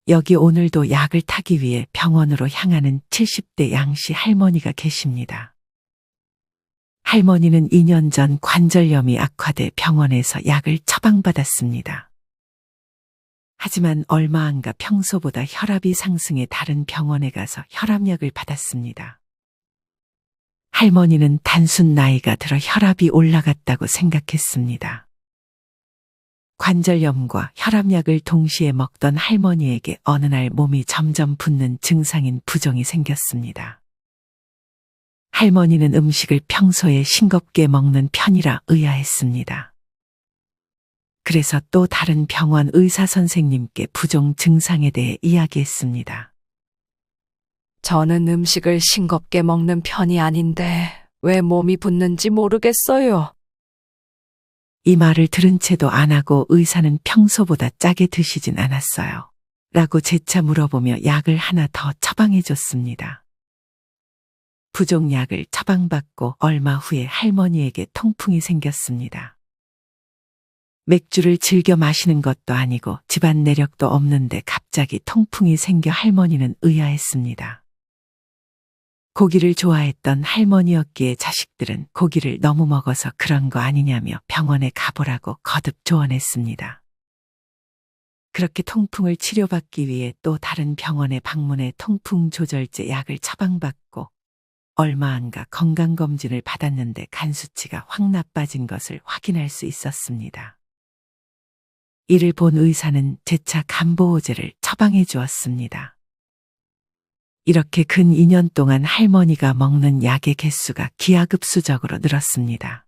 여기 오늘도 약을 타기 위해 병원으로 향하는 70대 양씨 할머니가 계십니다. 할머니는 2년 전 관절염이 악화돼 병원에서 약을 처방받았습니다. 하지만 얼마 안 가 평소보다 혈압이 상승해 다른 병원에 가서 혈압약을 받았습니다. 할머니는 단순 나이가 들어 혈압이 올라갔다고 생각했습니다. 관절염과 혈압약을 동시에 먹던 할머니에게 어느 날 몸이 점점 붓는 증상인 부종이 생겼습니다. 할머니는 음식을 평소에 싱겁게 먹는 편이라 의아했습니다. 그래서 또 다른 병원 의사 선생님께 부종 증상에 대해 이야기했습니다. 저는 음식을 싱겁게 먹는 편이 아닌데 왜 몸이 붓는지 모르겠어요. 이 말을 들은 채도 안 하고 의사는 평소보다 짜게 드시진 않았어요. 라고 재차 물어보며 약을 하나 더 처방해 줬습니다. 부종약을 처방받고 얼마 후에 할머니에게 통풍이 생겼습니다. 맥주를 즐겨 마시는 것도 아니고 집안 내력도 없는데 갑자기 통풍이 생겨 할머니는 의아했습니다. 고기를 좋아했던 할머니였기에 자식들은 고기를 너무 먹어서 그런 거 아니냐며 병원에 가보라고 거듭 조언했습니다. 그렇게 통풍을 치료받기 위해 또 다른 병원에 방문해 통풍 조절제 약을 처방받고 얼마 안 가 건강검진을 받았는데 간 수치가 확 나빠진 것을 확인할 수 있었습니다. 이를 본 의사는 재차 간보호제를 처방해 주었습니다. 이렇게 근 2년 동안 할머니가 먹는 약의 개수가 기하급수적으로 늘었습니다.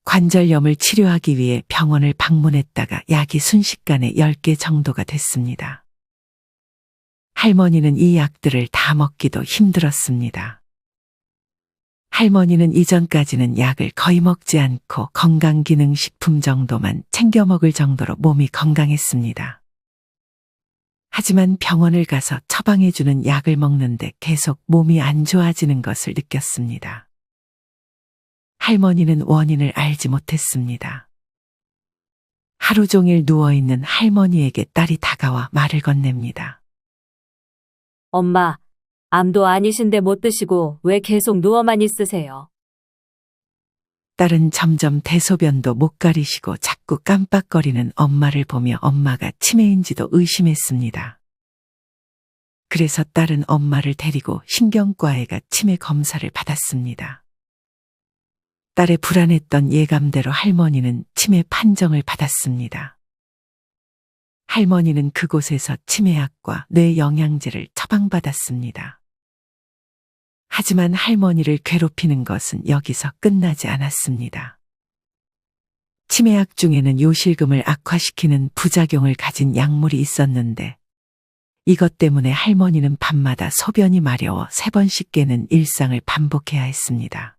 관절염을 치료하기 위해 병원을 방문했다가 약이 순식간에 10개 정도가 됐습니다. 할머니는 이 약들을 다 먹기도 힘들었습니다. 할머니는 이전까지는 약을 거의 먹지 않고 건강기능식품 정도만 챙겨 먹을 정도로 몸이 건강했습니다. 하지만 병원을 가서 처방해주는 약을 먹는데 계속 몸이 안 좋아지는 것을 느꼈습니다. 할머니는 원인을 알지 못했습니다. 하루 종일 누워있는 할머니에게 딸이 다가와 말을 건넵니다. 엄마, 암도 아니신데 못 드시고 왜 계속 누워만 있으세요? 딸은 점점 대소변도 못 가리시고 자꾸 깜빡거리는 엄마를 보며 엄마가 치매인지도 의심했습니다. 그래서 딸은 엄마를 데리고 신경과에 가 치매 검사를 받았습니다. 딸의 불안했던 예감대로 할머니는 치매 판정을 받았습니다. 할머니는 그곳에서 치매약과 뇌영양제를 처방받았습니다. 하지만 할머니를 괴롭히는 것은 여기서 끝나지 않았습니다. 치매약 중에는 요실금을 악화시키는 부작용을 가진 약물이 있었는데 이것 때문에 할머니는 밤마다 소변이 마려워 3번씩 깨는 일상을 반복해야 했습니다.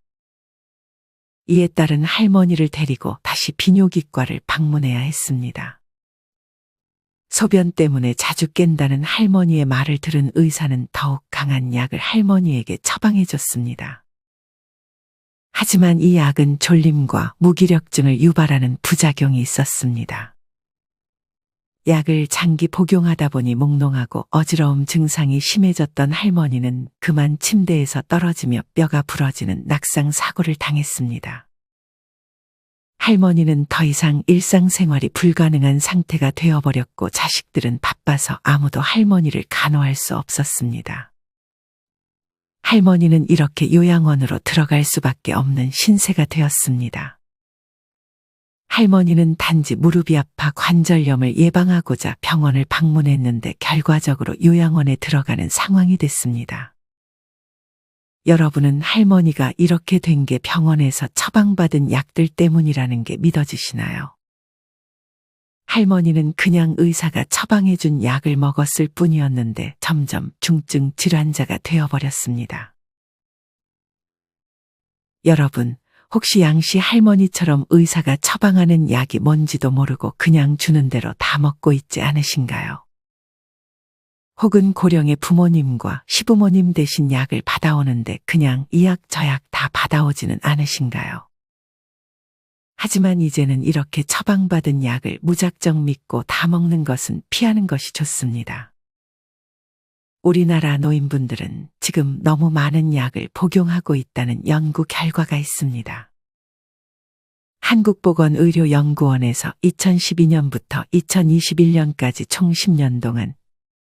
이에 따른 할머니를 데리고 다시 비뇨기과를 방문해야 했습니다. 소변 때문에 자주 깬다는 할머니의 말을 들은 의사는 더욱 강한 약을 할머니에게 처방해 줬습니다. 하지만 이 약은 졸림과 무기력증을 유발하는 부작용이 있었습니다. 약을 장기 복용하다 보니 몽롱하고 어지러움 증상이 심해졌던 할머니는 그만 침대에서 떨어지며 뼈가 부러지는 낙상 사고를 당했습니다. 할머니는 더 이상 일상생활이 불가능한 상태가 되어버렸고 자식들은 바빠서 아무도 할머니를 간호할 수 없었습니다. 할머니는 이렇게 요양원으로 들어갈 수밖에 없는 신세가 되었습니다. 할머니는 단지 무릎이 아파 관절염을 예방하고자 병원을 방문했는데 결과적으로 요양원에 들어가는 상황이 됐습니다. 여러분은 할머니가 이렇게 된 게 병원에서 처방받은 약들 때문이라는 게 믿어지시나요? 할머니는 그냥 의사가 처방해준 약을 먹었을 뿐이었는데 점점 중증 질환자가 되어버렸습니다. 여러분, 혹시 양씨 할머니처럼 의사가 처방하는 약이 뭔지도 모르고 그냥 주는 대로 다 먹고 있지 않으신가요? 혹은 고령의 부모님과 시부모님 대신 약을 받아오는데 그냥 이 약 저 약 다 받아오지는 않으신가요? 하지만 이제는 이렇게 처방받은 약을 무작정 믿고 다 먹는 것은 피하는 것이 좋습니다. 우리나라 노인분들은 지금 너무 많은 약을 복용하고 있다는 연구 결과가 있습니다. 한국보건의료연구원에서 2012년부터 2021년까지 총 10년 동안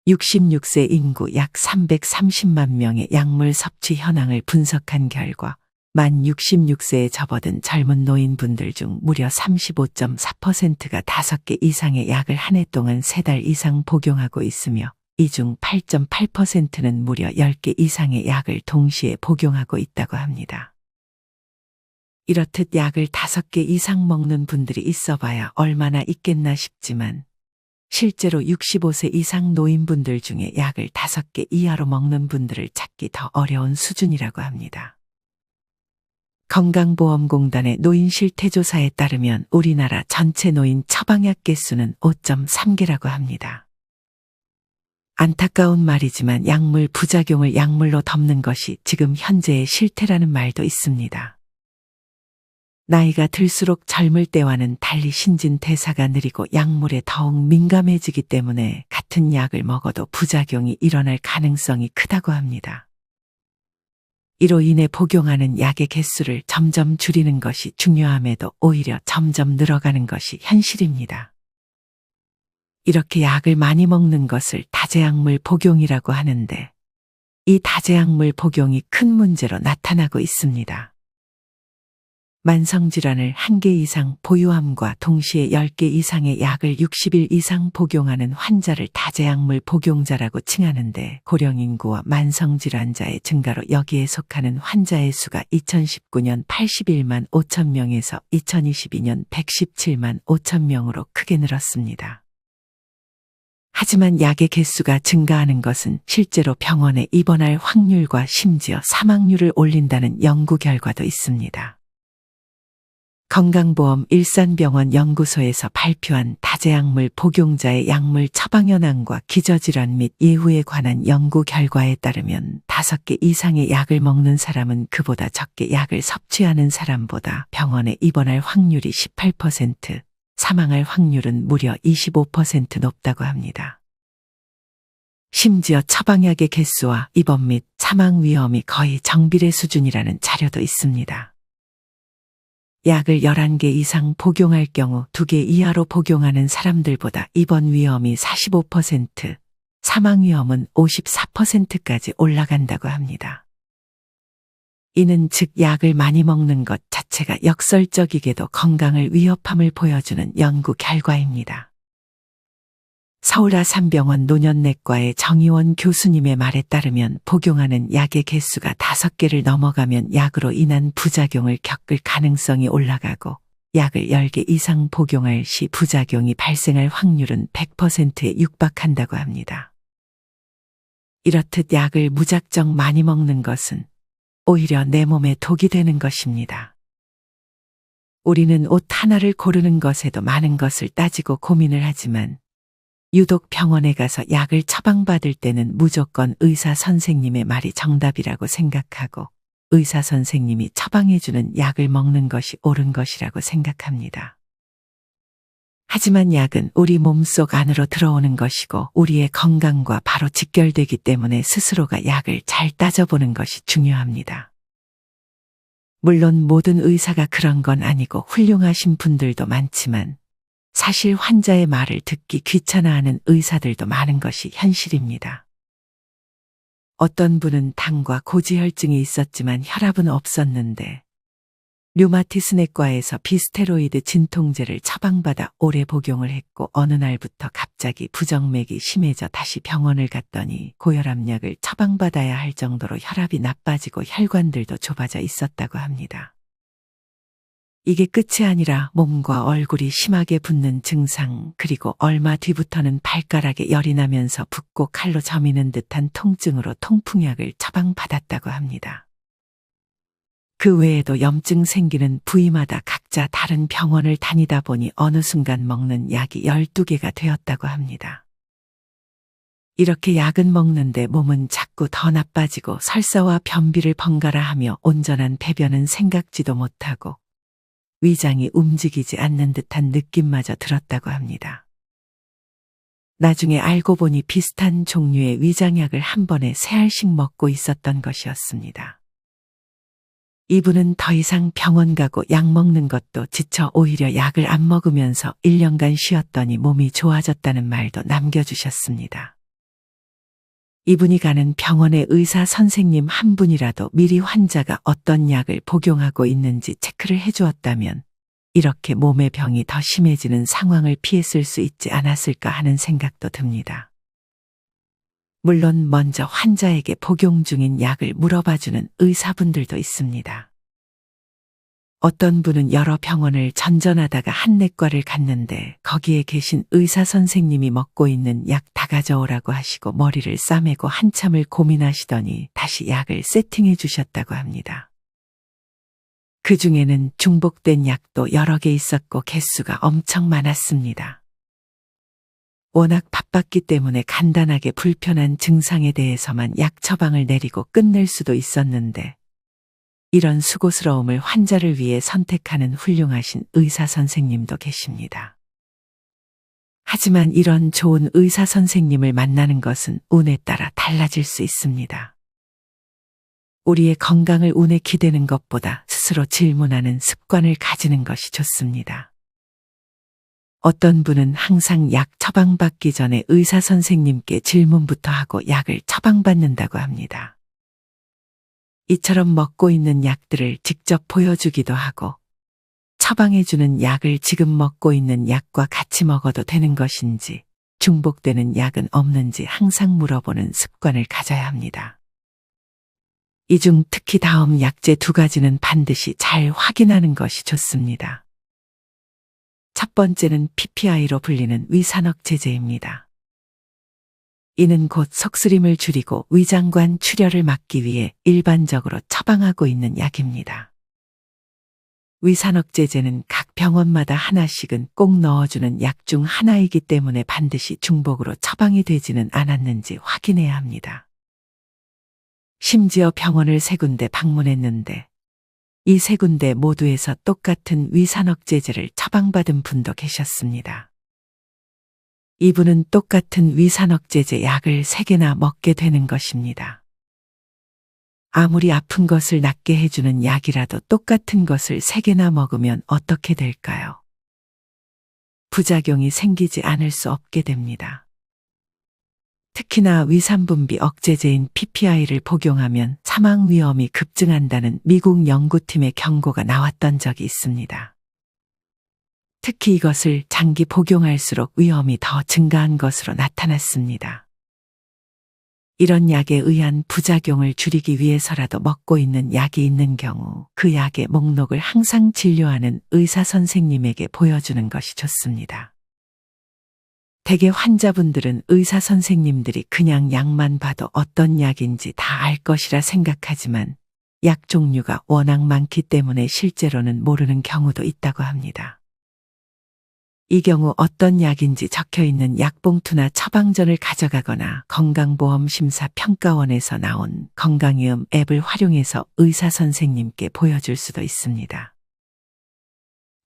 66세 인구 약 330만 명의 약물 섭취 현황을 분석한 결과 만 66세에 접어든 젊은 노인분들 중 무려 35.4%가 5개 이상의 약을 한 해 동안 3달 이상 복용하고 있으며 이 중 8.8%는 무려 10개 이상의 약을 동시에 복용하고 있다고 합니다. 이렇듯 약을 5개 이상 먹는 분들이 있어봐야 얼마나 있겠나 싶지만 실제로 65세 이상 노인분들 중에 약을 5개 이하로 먹는 분들을 찾기 더 어려운 수준이라고 합니다. 건강보험공단의 노인 실태조사에 따르면 우리나라 전체 노인 처방약 개수는 5.3개라고 합니다. 안타까운 말이지만 약물 부작용을 약물로 덮는 것이 지금 현재의 실태라는 말도 있습니다. 나이가 들수록 젊을 때와는 달리 신진대사가 느리고 약물에 더욱 민감해지기 때문에 같은 약을 먹어도 부작용이 일어날 가능성이 크다고 합니다. 이로 인해 복용하는 약의 개수를 점점 줄이는 것이 중요함에도 오히려 점점 늘어가는 것이 현실입니다. 이렇게 약을 많이 먹는 것을 다제약물 복용이라고 하는데 이 다제약물 복용이 큰 문제로 나타나고 있습니다. 만성질환을 1개 이상 보유함과 동시에 10개 이상의 약을 60일 이상 복용하는 환자를 다제약물 복용자라고 칭하는데 고령 인구와 만성질환자의 증가로 여기에 속하는 환자의 수가 2019년 81만 5천 명에서 2022년 117만 5천 명으로 크게 늘었습니다. 하지만 약의 개수가 증가하는 것은 실제로 병원에 입원할 확률과 심지어 사망률을 올린다는 연구 결과도 있습니다. 건강보험 일산병원 연구소에서 발표한 다제약물 복용자의 약물 처방 현황과 기저질환 및 예후에 관한 연구 결과에 따르면 5개 이상의 약을 먹는 사람은 그보다 적게 약을 섭취하는 사람보다 병원에 입원할 확률이 18%, 사망할 확률은 무려 25% 높다고 합니다. 심지어 처방약의 개수와 입원 및 사망 위험이 거의 정비례 수준이라는 자료도 있습니다. 약을 11개 이상 복용할 경우 2개 이하로 복용하는 사람들보다 입원 위험이 45%, 사망 위험은 54%까지 올라간다고 합니다. 이는 즉 약을 많이 먹는 것 자체가 역설적이게도 건강을 위협함을 보여주는 연구 결과입니다. 서울아산병원 노년내과의 정의원 교수님의 말에 따르면 복용하는 약의 개수가 5개를 넘어가면 약으로 인한 부작용을 겪을 가능성이 올라가고 약을 10개 이상 복용할 시 부작용이 발생할 확률은 100%에 육박한다고 합니다. 이렇듯 약을 무작정 많이 먹는 것은 오히려 내 몸에 독이 되는 것입니다. 우리는 옷 하나를 고르는 것에도 많은 것을 따지고 고민을 하지만 유독 병원에 가서 약을 처방받을 때는 무조건 의사 선생님의 말이 정답이라고 생각하고 의사 선생님이 처방해주는 약을 먹는 것이 옳은 것이라고 생각합니다. 하지만 약은 우리 몸속 안으로 들어오는 것이고 우리의 건강과 바로 직결되기 때문에 스스로가 약을 잘 따져보는 것이 중요합니다. 물론 모든 의사가 그런 건 아니고 훌륭하신 분들도 많지만 사실 환자의 말을 듣기 귀찮아하는 의사들도 많은 것이 현실입니다. 어떤 분은 당과 고지혈증이 있었지만 혈압은 없었는데 류마티스내과에서 비스테로이드 진통제를 처방받아 오래 복용을 했고 어느 날부터 갑자기 부정맥이 심해져 다시 병원을 갔더니 고혈압약을 처방받아야 할 정도로 혈압이 나빠지고 혈관들도 좁아져 있었다고 합니다. 이게 끝이 아니라 몸과 얼굴이 심하게 붓는 증상, 그리고 얼마 뒤부터는 발가락에 열이 나면서 붓고 칼로 저미는 듯한 통증으로 통풍약을 처방받았다고 합니다. 그 외에도 염증 생기는 부위마다 각자 다른 병원을 다니다 보니 어느 순간 먹는 약이 12개가 되었다고 합니다. 이렇게 약은 먹는데 몸은 자꾸 더 나빠지고 설사와 변비를 번갈아 하며 온전한 배변은 생각지도 못하고 위장이 움직이지 않는 듯한 느낌마저 들었다고 합니다. 나중에 알고 보니 비슷한 종류의 위장약을 한 번에 3알씩 먹고 있었던 것이었습니다. 이분은 더 이상 병원 가고 약 먹는 것도 지쳐 오히려 약을 안 먹으면서 1년간 쉬었더니 몸이 좋아졌다는 말도 남겨주셨습니다. 이분이 가는 병원의 의사 선생님 한 분이라도 미리 환자가 어떤 약을 복용하고 있는지 체크를 해주었다면 이렇게 몸의 병이 더 심해지는 상황을 피했을 수 있지 않았을까 하는 생각도 듭니다. 물론 먼저 환자에게 복용 중인 약을 물어봐주는 의사분들도 있습니다. 어떤 분은 여러 병원을 전전하다가 한 내과를 갔는데 거기에 계신 의사 선생님이 먹고 있는 약 다 가져오라고 하시고 머리를 싸매고 한참을 고민하시더니 다시 약을 세팅해 주셨다고 합니다. 그 중에는 중복된 약도 여러 개 있었고 개수가 엄청 많았습니다. 워낙 바빴기 때문에 간단하게 불편한 증상에 대해서만 약 처방을 내리고 끝낼 수도 있었는데 이런 수고스러움을 환자를 위해 선택하는 훌륭하신 의사 선생님도 계십니다. 하지만 이런 좋은 의사 선생님을 만나는 것은 운에 따라 달라질 수 있습니다. 우리의 건강을 운에 기대는 것보다 스스로 질문하는 습관을 가지는 것이 좋습니다. 어떤 분은 항상 약 처방받기 전에 의사 선생님께 질문부터 하고 약을 처방받는다고 합니다. 이처럼 먹고 있는 약들을 직접 보여주기도 하고 처방해주는 약을 지금 먹고 있는 약과 같이 먹어도 되는 것인지 중복되는 약은 없는지 항상 물어보는 습관을 가져야 합니다. 이 중 특히 다음 약제 2가지는 반드시 잘 확인하는 것이 좋습니다. 첫 번째는 PPI로 불리는 위산억제제입니다. 이는 곧 속쓰림을 줄이고 위장관 출혈을 막기 위해 일반적으로 처방하고 있는 약입니다. 위산억제제는 각 병원마다 하나씩은 꼭 넣어주는 약 중 하나이기 때문에 반드시 중복으로 처방이 되지는 않았는지 확인해야 합니다. 심지어 병원을 3군데 방문했는데 이 3군데 모두에서 똑같은 위산억제제를 처방받은 분도 계셨습니다. 이분은 똑같은 위산억제제 약을 3개나 먹게 되는 것입니다. 아무리 아픈 것을 낫게 해주는 약이라도 똑같은 것을 3개나 먹으면 어떻게 될까요? 부작용이 생기지 않을 수 없게 됩니다. 특히나 위산분비 억제제인 PPI를 복용하면 사망 위험이 급증한다는 미국 연구팀의 경고가 나왔던 적이 있습니다. 특히 이것을 장기 복용할수록 위험이 더 증가한 것으로 나타났습니다. 이런 약에 의한 부작용을 줄이기 위해서라도 먹고 있는 약이 있는 경우 그 약의 목록을 항상 진료하는 의사 선생님에게 보여주는 것이 좋습니다. 대개 환자분들은 의사 선생님들이 그냥 약만 봐도 어떤 약인지 다 알 것이라 생각하지만 약 종류가 워낙 많기 때문에 실제로는 모르는 경우도 있다고 합니다. 이 경우 어떤 약인지 적혀있는 약봉투나 처방전을 가져가거나 건강보험심사평가원에서 나온 건강이음 앱을 활용해서 의사 선생님께 보여줄 수도 있습니다.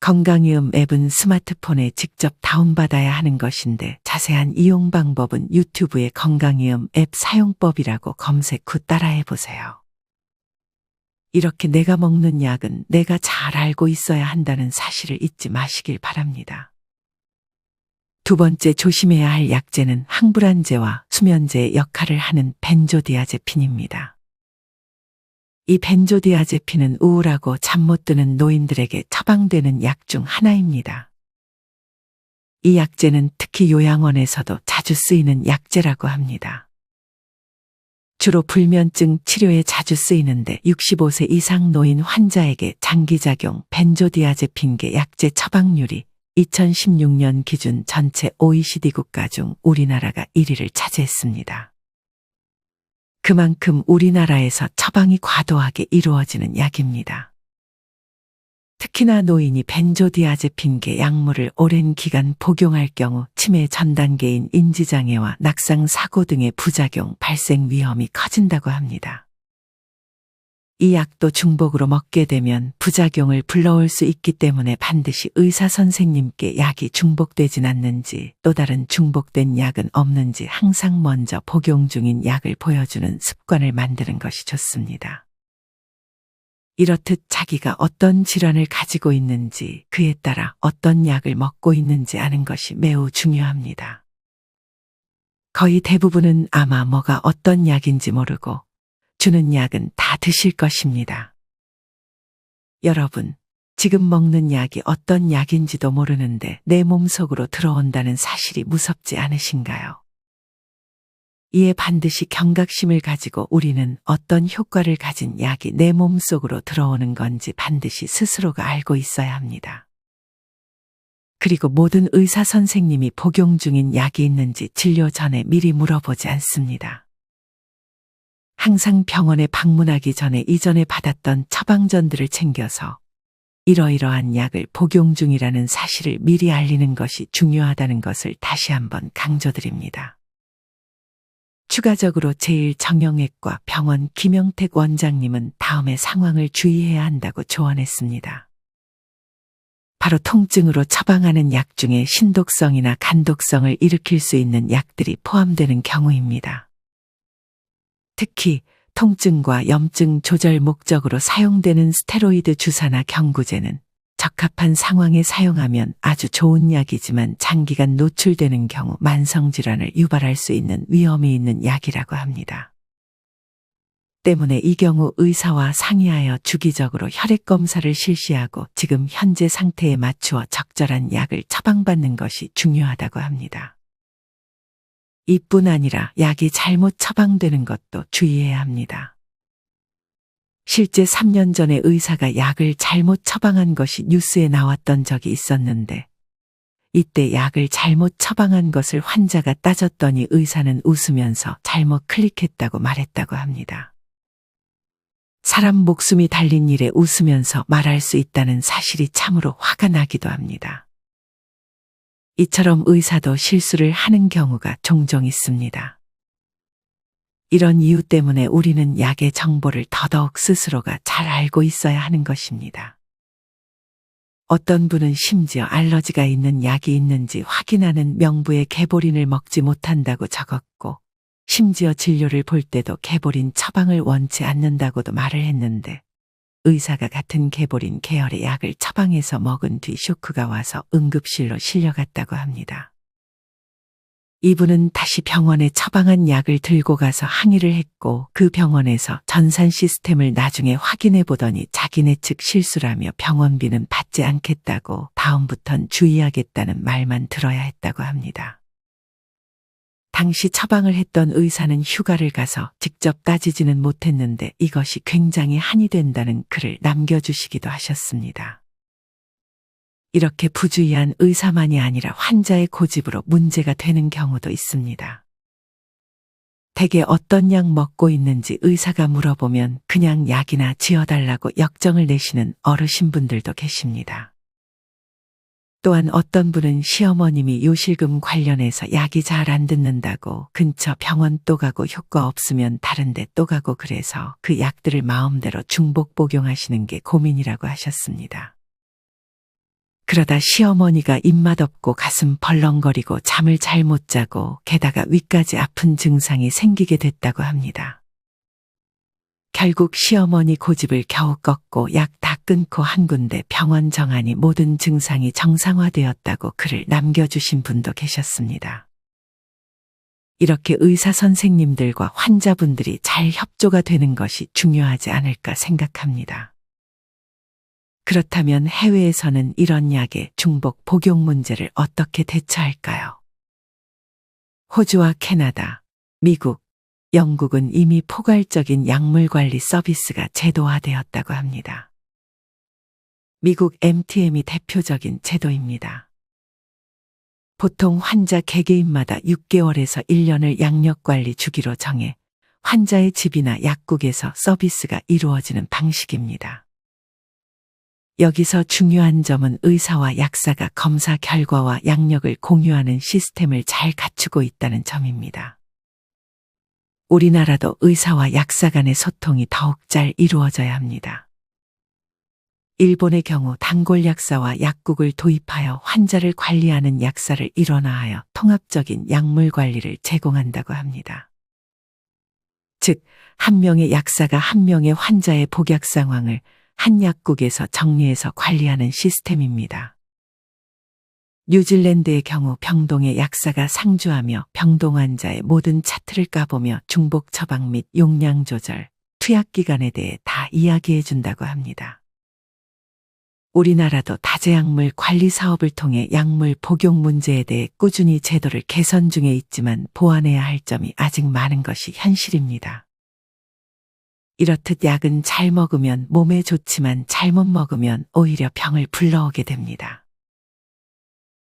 건강이음 앱은 스마트폰에 직접 다운받아야 하는 것인데 자세한 이용 방법은 유튜브에 건강이음 앱 사용법이라고 검색 후 따라해 보세요. 이렇게 내가 먹는 약은 내가 잘 알고 있어야 한다는 사실을 잊지 마시길 바랍니다. 2번째 조심해야 할 약제는 항불안제와 수면제의 역할을 하는 벤조디아제핀입니다. 이 벤조디아제핀은 우울하고 잠 못 드는 노인들에게 처방되는 약 중 하나입니다. 이 약제는 특히 요양원에서도 자주 쓰이는 약제라고 합니다. 주로 불면증 치료에 자주 쓰이는데 65세 이상 노인 환자에게 장기작용 벤조디아제핀계 약제 처방률이 2016년 기준 전체 OECD 국가 중 우리나라가 1위를 차지했습니다. 그만큼 우리나라에서 처방이 과도하게 이루어지는 약입니다. 특히나 노인이 벤조디아제핀계 약물을 오랜 기간 복용할 경우 치매 전 단계인 인지장애와 낙상 사고 등의 부작용 발생 위험이 커진다고 합니다. 이 약도 중복으로 먹게 되면 부작용을 불러올 수 있기 때문에 반드시 의사 선생님께 약이 중복되진 않는지 또 다른 중복된 약은 없는지 항상 먼저 복용 중인 약을 보여주는 습관을 만드는 것이 좋습니다. 이렇듯 자기가 어떤 질환을 가지고 있는지 그에 따라 어떤 약을 먹고 있는지 아는 것이 매우 중요합니다. 거의 대부분은 아마 뭐가 어떤 약인지 모르고 주는 약은 다 드실 것입니다. 여러분, 지금 먹는 약이 어떤 약인지도 모르는데 내 몸속으로 들어온다는 사실이 무섭지 않으신가요? 이에 반드시 경각심을 가지고 우리는 어떤 효과를 가진 약이 내 몸속으로 들어오는 건지 반드시 스스로가 알고 있어야 합니다. 그리고 모든 의사 선생님이 복용 중인 약이 있는지 진료 전에 미리 물어보지 않습니다. 항상 병원에 방문하기 전에 이전에 받았던 처방전들을 챙겨서 이러이러한 약을 복용 중이라는 사실을 미리 알리는 것이 중요하다는 것을 다시 한번 강조드립니다. 추가적으로 제1정형외과 병원 김영택 원장님은 다음의 상황을 주의해야 한다고 조언했습니다. 바로 통증으로 처방하는 약 중에 신독성이나 간독성을 일으킬 수 있는 약들이 포함되는 경우입니다. 특히 통증과 염증 조절 목적으로 사용되는 스테로이드 주사나 경구제는 적합한 상황에 사용하면 아주 좋은 약이지만 장기간 노출되는 경우 만성질환을 유발할 수 있는 위험이 있는 약이라고 합니다. 때문에 이 경우 의사와 상의하여 주기적으로 혈액검사를 실시하고 지금 현재 상태에 맞추어 적절한 약을 처방받는 것이 중요하다고 합니다. 이뿐 아니라 약이 잘못 처방되는 것도 주의해야 합니다. 실제 3년 전에 의사가 약을 잘못 처방한 것이 뉴스에 나왔던 적이 있었는데 이때 약을 잘못 처방한 것을 환자가 따졌더니 의사는 웃으면서 잘못 클릭했다고 말했다고 합니다. 사람 목숨이 달린 일에 웃으면서 말할 수 있다는 사실이 참으로 화가 나기도 합니다. 이처럼 의사도 실수를 하는 경우가 종종 있습니다. 이런 이유 때문에 우리는 약의 정보를 더더욱 스스로가 잘 알고 있어야 하는 것입니다. 어떤 분은 심지어 알러지가 있는 약이 있는지 확인하는 명부에 개보린을 먹지 못한다고 적었고 심지어 진료를 볼 때도 개보린 처방을 원치 않는다고도 말을 했는데 의사가 같은 개보린 계열의 약을 처방해서 먹은 뒤 쇼크가 와서 응급실로 실려갔다고 합니다. 이분은 다시 병원에 처방한 약을 들고 가서 항의를 했고 그 병원에서 전산 시스템을 나중에 확인해 보더니 자기네 측 실수라며 병원비는 받지 않겠다고 다음부턴 주의하겠다는 말만 들어야 했다고 합니다. 당시 처방을 했던 의사는 휴가를 가서 직접 따지지는 못했는데 이것이 굉장히 한이 된다는 글을 남겨주시기도 하셨습니다. 이렇게 부주의한 의사만이 아니라 환자의 고집으로 문제가 되는 경우도 있습니다. 대개 어떤 약 먹고 있는지 의사가 물어보면 그냥 약이나 지어달라고 역정을 내시는 어르신분들도 계십니다. 또한 어떤 분은 시어머님이 요실금 관련해서 약이 잘 안 듣는다고 근처 병원 또 가고 효과 없으면 다른 데 또 가고 그래서 그 약들을 마음대로 중복 복용하시는 게 고민이라고 하셨습니다. 그러다 시어머니가 입맛 없고 가슴 벌렁거리고 잠을 잘 못 자고 게다가 위까지 아픈 증상이 생기게 됐다고 합니다. 결국 시어머니 고집을 겨우 꺾고 약 다 끊고 한 군데 병원 정하니 모든 증상이 정상화되었다고 글을 남겨주신 분도 계셨습니다. 이렇게 의사 선생님들과 환자분들이 잘 협조가 되는 것이 중요하지 않을까 생각합니다. 그렇다면 해외에서는 이런 약의 중복 복용 문제를 어떻게 대처할까요? 호주와 캐나다, 미국, 영국은 이미 포괄적인 약물 관리 서비스가 제도화되었다고 합니다. 미국 MTM이 대표적인 제도입니다. 보통 환자 개개인마다 6개월에서 1년을 약력관리 주기로 정해 환자의 집이나 약국에서 서비스가 이루어지는 방식입니다. 여기서 중요한 점은 의사와 약사가 검사 결과와 약력을 공유하는 시스템을 잘 갖추고 있다는 점입니다. 우리나라도 의사와 약사 간의 소통이 더욱 잘 이루어져야 합니다. 일본의 경우 단골 약사와 약국을 도입하여 환자를 관리하는 약사를 일원화하여 통합적인 약물 관리를 제공한다고 합니다. 즉, 한 명의 약사가 한 명의 환자의 복약 상황을 한 약국에서 정리해서 관리하는 시스템입니다. 뉴질랜드의 경우 병동의 약사가 상주하며 병동 환자의 모든 차트를 까보며 중복 처방 및 용량 조절, 투약 기간에 대해 다 이야기해 준다고 합니다. 우리나라도 다제약물 관리 사업을 통해 약물 복용 문제에 대해 꾸준히 제도를 개선 중에 있지만 보완해야 할 점이 아직 많은 것이 현실입니다. 이렇듯 약은 잘 먹으면 몸에 좋지만 잘못 먹으면 오히려 병을 불러오게 됩니다.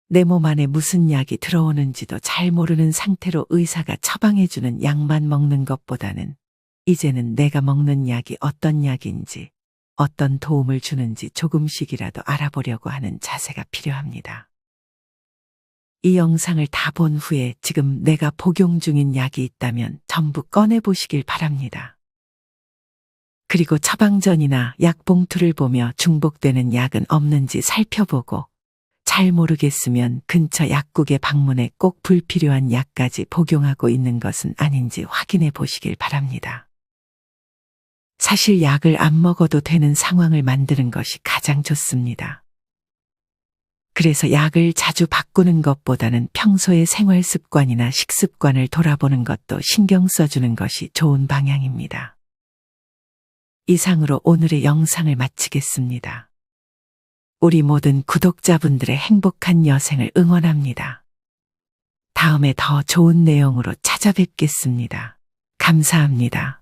내 몸 안에 무슨 약이 들어오는지도 잘 모르는 상태로 의사가 처방해주는 약만 먹는 것보다는 이제는 내가 먹는 약이 어떤 약인지, 어떤 도움을 주는지 조금씩이라도 알아보려고 하는 자세가 필요합니다. 이 영상을 다 본 후에 지금 내가 복용 중인 약이 있다면 전부 꺼내보시길 바랍니다. 그리고 처방전이나 약 봉투를 보며 중복되는 약은 없는지 살펴보고 잘 모르겠으면 근처 약국에 방문해 꼭 불필요한 약까지 복용하고 있는 것은 아닌지 확인해 보시길 바랍니다. 사실 약을 안 먹어도 되는 상황을 만드는 것이 가장 좋습니다. 그래서 약을 자주 바꾸는 것보다는 평소의 생활 습관이나 식습관을 돌아보는 것도 신경 써주는 것이 좋은 방향입니다. 이상으로 오늘의 영상을 마치겠습니다. 우리 모든 구독자분들의 행복한 여생을 응원합니다. 다음에 더 좋은 내용으로 찾아뵙겠습니다. 감사합니다.